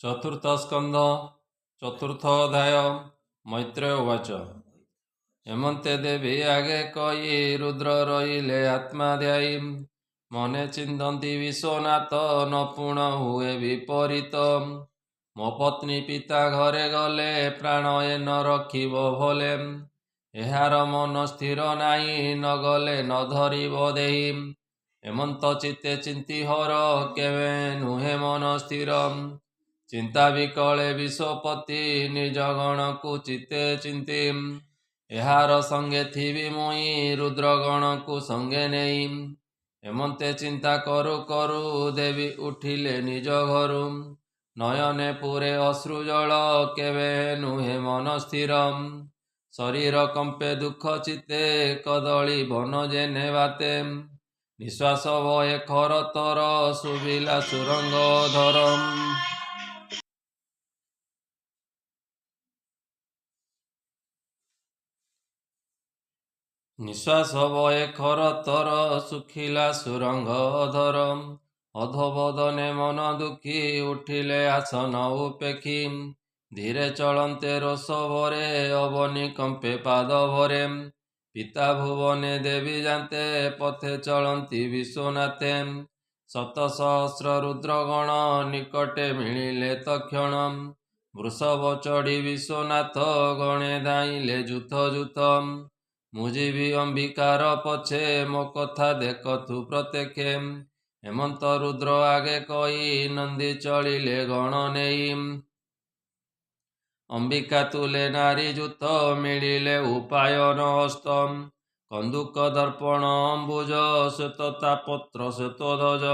चतुर्थ स्कंध चतुर्थ अध्याय मैत्रेय उवाच हेमंते देवी आगे कई रुद्र रहिले आत्माध्यायी मने चिंतती विश्वनाथ न पुण हुए विपरीत मो पत्नी पिता घरे गले प्राण ए न रखिब भले एहार मन स्थिर नाई न गले न धरिब देही हेमंत चित्ते चिंती हर केवे नुहे मन स्थिर चिंता विकले विश्वपति निज गण को चित्ते चिंती एहार संगे थिबी मुई रुद्रगण को संगे नेई हेमंते चिंता करू करू देवी उठिले निज घरु नयने पुरे अश्रुजल केवे नुहे मन स्थिर शरीर कंपे दुख चित्ते कदली बन जेने बाते निश्वास भये खर तर सुबिला सुरंग धरम निश्वास भये खर तर सुखिला सुरंग धरम अधोबदने मन दुखी उठिले आसन उपेखी धीरे चलन्ते रोष भरे अवनी कंपे पाद भरे पिता भुवने देवी जानते पथे चलन्ती विश्वनाथे शत सहस्र रुद्रगण निकटे मिलिले तक्षण वृषभ चढ़ी विश्वनाथ गणे धाइले जुथ जुथ मुझिबी अंबिकार पछे मो कथा देखतु प्रत्यक्षे हेमंत रुद्र आगे कई नंदी चलिले गण नेई अंबिका तुले नारी जुथ मिलिले उपायन हस्त कंदुक दर्पण अंबुज श्वेतता पत्र श्वेतध्वज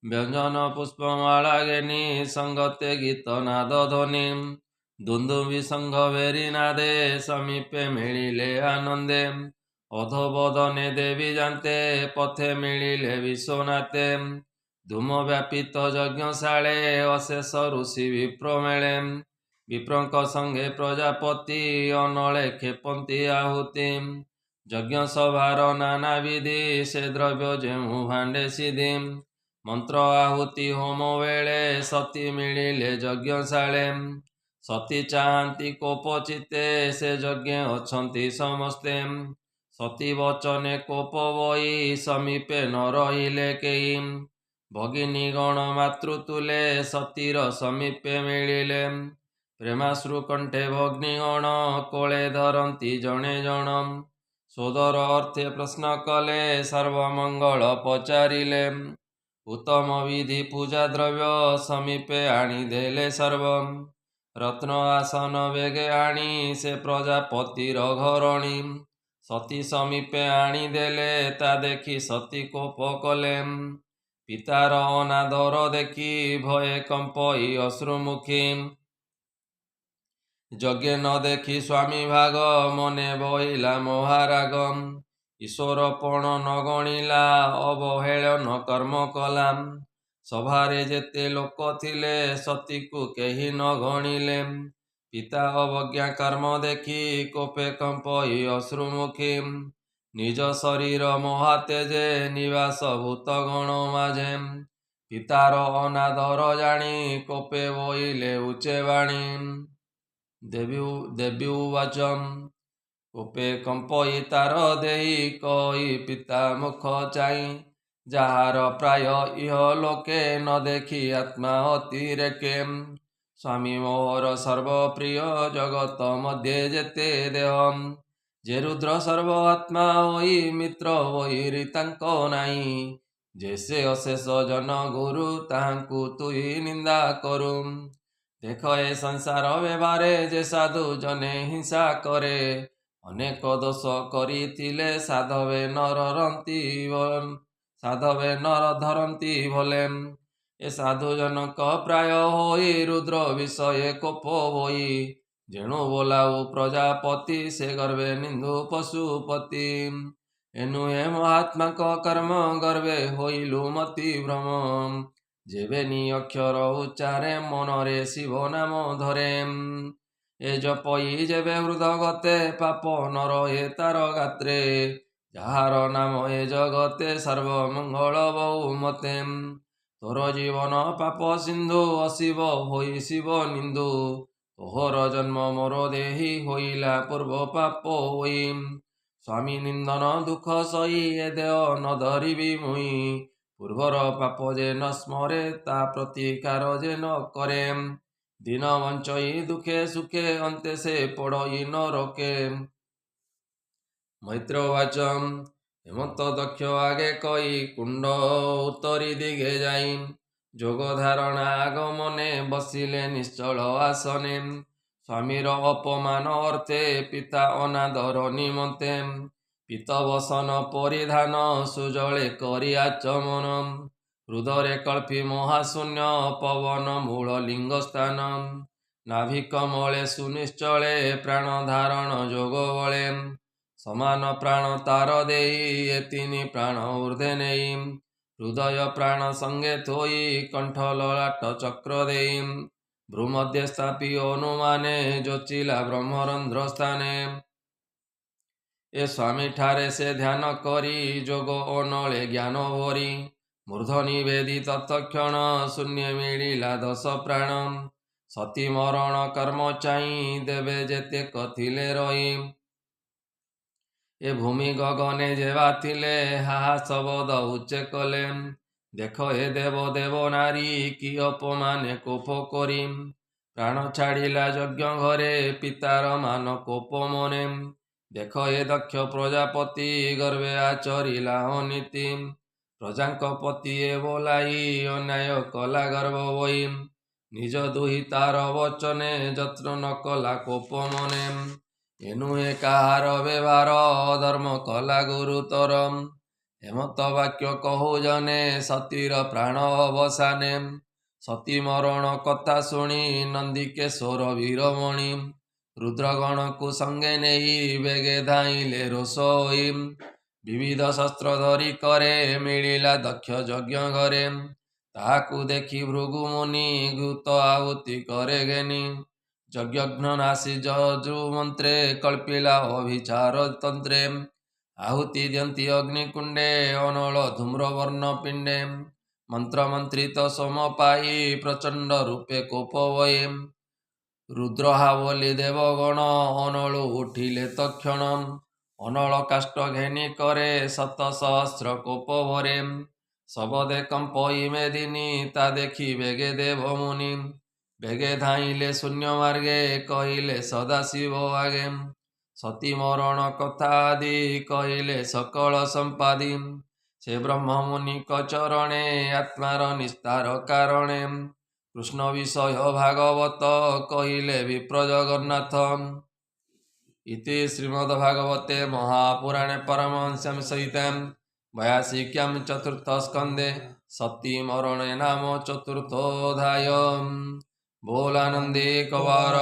व्यंजन पुष्पमाला गेनी संगते गीत नाद ध्वनि दुंदुभि संघ भेरी नादे समीपे मिलिले आनंदे अधोबदने देवी जानते पथे मिलिले विश्वनाथे धूम व्यापित यज्ञशाले अशेष ऋषि विप्र मेले विप्रंक संगे प्रजापति अनले खेपंती आहुति यज्ञ सभार नाना विधि से द्रव्य जेमु भांडे सिद्धि मंत्र आहुति होम वेले सती मिलिले यज्ञशाले सती चाहती कोपचिते से यज्ञ अछंती समस्ते सती वचने कोप बई समीपे न रहिले केई भगिनी गण मातृतुले सतीर समीपे मिलिले प्रेमाश्रु कंठे भग्निगण कोले धरती जणे जण सोदर अर्थे प्रश्न कले सर्वमंगल पचारिले उत्तम विधि पूजा द्रव्य समीपे आनी देले सर्व रत्न आसन बेगे आनी से प्रजापतिर घरणी सती समीपे आनी देले ता देखी सती कोप कले पितार अनादर देखी भये कंपई अश्रुमुखी यज्ञ न देखी स्वामी भाग मने बहिला महाराग ईश्वर पण न गणिला अवहेलन कर्म कला सभारे जेते लोक थिले सती को केही न गणिले पिता अवज्ञा कर्म देखी कोपे कंपई अश्रुमुखी निज शरीर महातेजे निवास भूत गण माझे पितार अनादर जानी कोपे बोइले उचे बाणी देवी उवाचम कोपे कंपई तार देई कई पिता मुख चाई जार प्राय इह लोके न देखी आत्मा अतिरेके स्वामी मोर सर्वप्रिय जगत मध्य जेते देहम जे रुद्र सर्व आत्मा होई मित्र होई तांको नाई जैसे अशेष जन गुरु तांकु तुई निंदा करू देख ए संसार व्यवहारे जे साधु जने हिंसा करे अनेक दोष करिथिले साधवे नर धरती भले ए साधु जनक प्राय होई रुद्र विषय कोप होई जेणु बोलाऊ प्रजापति से गर्वे निंदु पशुपति एनु हे महात्मा कर्म गर्वे होइलु मति भ्रम जेबे नि अक्षर उच्चारे मनरे शिव नाम धरे ए जपई जेबे हृदगते पाप न रहे तार गात्रे ଯାହାର ନାମ ଏ ଜଗତେ ସର୍ବମଙ୍ଗଳ ବହୁମତେ ତୋର ଜୀବନ ପାପ ସିନ୍ଧୁ ଅଶିବ ହୋଇ ଶିବ ନିନ୍ଦୁ। ତୋହର ଜନ୍ମ ମୋର ଦେହି ହୋଇଲା ପୂର୍ବ ପାପ ହୋଇ। ସ୍ୱାମୀ ନିନ୍ଦନ ଦୁଃଖ ସହି ଏ ଦେହ ନ ଧରିବି ମୁଇଁ। ପୂର୍ବର ପାପ ଯେ ନ ସ୍ମରେ ତା ପ୍ରତିକାର ଯେ ନ କରେ। ଦିନ ବଞ୍ଚଇ ଦୁଃଖେ ସୁଖେ ଅନ୍ତେ ସେ ପଡ଼ଇ ନରକେ। ମୈତ୍ର ଉବାଚ ହେମନ୍ତ ଦକ୍ଷ ଆଗେ କହି କୁଣ୍ଡ ଉତ୍ତରି ଦିଗେ ଯାଇ। ଯୋଗ ଧାରଣା ଆଗମନେ ବସିଲେ ନିଶ୍ଚଳ ଆସନେ। ସ୍ୱାମୀର ଅପମାନ ଅର୍ଥେ ପିତା ଅନାଦର ନିମନ୍ତେ। ପିତ ବସନ ପରିଧାନ ସୁଜଳେ କରି ଆଚମନ। ହୃଦରେ କଳ୍ପି ମହାଶୂନ୍ୟ ପବନ ମୂଳ ଲିଙ୍ଗ ସ୍ଥାନ। ନାଭି କମଳେ ସୁନିଶ୍ଚଳେ ପ୍ରାଣ ଧାରଣ ଯୋଗ ବଳେ। ସମାନ ପ୍ରାଣ ତାର ଦେଇ ଏ ତିନି ପ୍ରାଣ ଊର୍ଦ୍ଧ୍ୱେ ନେଇ। ହୃଦୟ ପ୍ରାଣ ସଙ୍ଗେ ଥୋଇ କଣ୍ଠ ଲଳାଟ ଚକ୍ର ଦେଇ। ଭ୍ରୁମଧ୍ୟ ସ୍ଥାପି ଅନୁମାନେ ଯୋଚିଲା ବ୍ରହ୍ମରନ୍ଧ୍ର ସ୍ଥାନେ। ଏ ସ୍ୱାମୀ ଠାରେ ସେ ଧ୍ୟାନ କରି ଯୋଗ ଅନଳେ ଜ୍ଞାନ ଭରି। ମୂର୍ଦ୍ଧନି ବେଦି ତତ୍କ୍ଷଣ ଶୂନ୍ୟ ମିଳିଲା ଦଶ ପ୍ରାଣ। ସତୀ ମରଣ କର୍ମ ଚାହିଁ ଦେବେ ଯେତେକ ଥିଲେ ରହି। ଏ ଭୂମି ଗଗନେ ଯେବା ଥିଲେ ହାହା ଶବଦ ଉଚ୍ଚେ କଲେ। ଦେଖ ଏ ଦେବ ଦେବ ନାରୀ କି ଅପମାନେ କୋପ କରି। ପ୍ରାଣ ଛାଡ଼ିଲା ଯଜ୍ଞ ଘରେ ପିତାର ମାନ କୋପ ମନେ। ଦେଖ ଏ ଦକ୍ଷ ପ୍ରଜାପତି ଗର୍ବେ ଆଚରିଲା ଅନୀତି। ପ୍ରଜାଙ୍କ ପତି ଏ ବୋଲାଇ ଅନ୍ୟାୟ କଲା ଗର୍ବ ବହି। ନିଜ ଦୁହିତାର ବଚନେ ଯତ୍ନ ନ କଲା କୋପ ମନେ। ଏ ନୁହେଁ କାହାର ବ୍ୟବହାର ଧର୍ମ କଲା ଗୁରୁତର। ହେମନ୍ତ ବାକ୍ୟ କହୁ ଜନେ ସତୀର ପ୍ରାଣ ଅବସାନେ। ସତୀ ମରଣ କଥା ଶୁଣି ନନ୍ଦିକେଶ୍ୱର ବୀରମଣି। ରୁଦ୍ରଗଣକୁ ସଙ୍ଗେ ନେଇ ବେଗେ ଧାଇଁଲେ ରୋଷ ହୋଇ। ବିବିଧ ଶସ୍ତ୍ର ଧରି କରେ ମିଳିଲା ଦକ୍ଷ ଯଜ୍ଞ ଘରେ। ତାହାକୁ ଦେଖି ଭୃଗୁ ମୁନି ଘୃତ ଆହୁତି କରେ ଘେନି। ଯଜ୍ଞଘ୍ନ ନାସି ଯଜୁ ମନ୍ତ୍ରେ କଳ୍ପିଲା ଅଭିଚାର ତନ୍ତ୍ରେ। ଆହୁତି ଦିଅନ୍ତି ଅଗ୍ନିକୁଣ୍ଡେ ଅନଳ ଧୂମ୍ରବର୍ଣ୍ଣ ପିଣ୍ଡେ। ମନ୍ତ୍ର ମନ୍ତ୍ରିତ ସୋମ ପାଇ ପ୍ରଚଣ୍ଡ ରୂପେ କୋପ ବହି। ରୁଦ୍ରହା ବୋଲି ଦେବଗଣ ଅନଳୁ ଉଠିଲେ ତକ୍ଷଣ। ଅନଳ କାଷ୍ଠ ଘେନି କରେ ଶତ ସହସ୍ର କୋପ ଭରେ। ଶବଦେ କମ୍ପଇ ମେଦିନୀ ତା ଦେଖି ବେଗେ ଦେବ ମୁନି। ବେଗେ ଧାଇଁଲେ ଶୂନ୍ୟ ମାର୍ଗେ କହିଲେ ସଦାଶିବ ଆଗେ। ସତୀ ମରଣ କଥା ଆଦି କହିଲେ ସକଳ ସମ୍ପାଦି। ସେ ବ୍ରହ୍ମ ମୁନିଙ୍କ ଚରଣେ ଆତ୍ମାର ନିସ୍ତାର କାରଣେ। କୃଷ୍ଣ ବିଷୟ ଭାଗବତ କହିଲେ ବିପ୍ର ଜଗନ୍ନାଥ। ଇତି ଶ୍ରୀମଦ୍ଭାଗବତେ ମହାପୁରାଣେ ପରମହଂସ୍ୟାଂ ସହିତାଂ ବୟାସିକ୍ୟାଂ ଚତୁର୍ଥ ସ୍କନ୍ଧେ ସତୀ ମରणे ନାମ ଚତୁर्थोऽध्यायः। बोल आनंदी कवार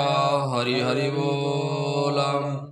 हरि हरि बोल।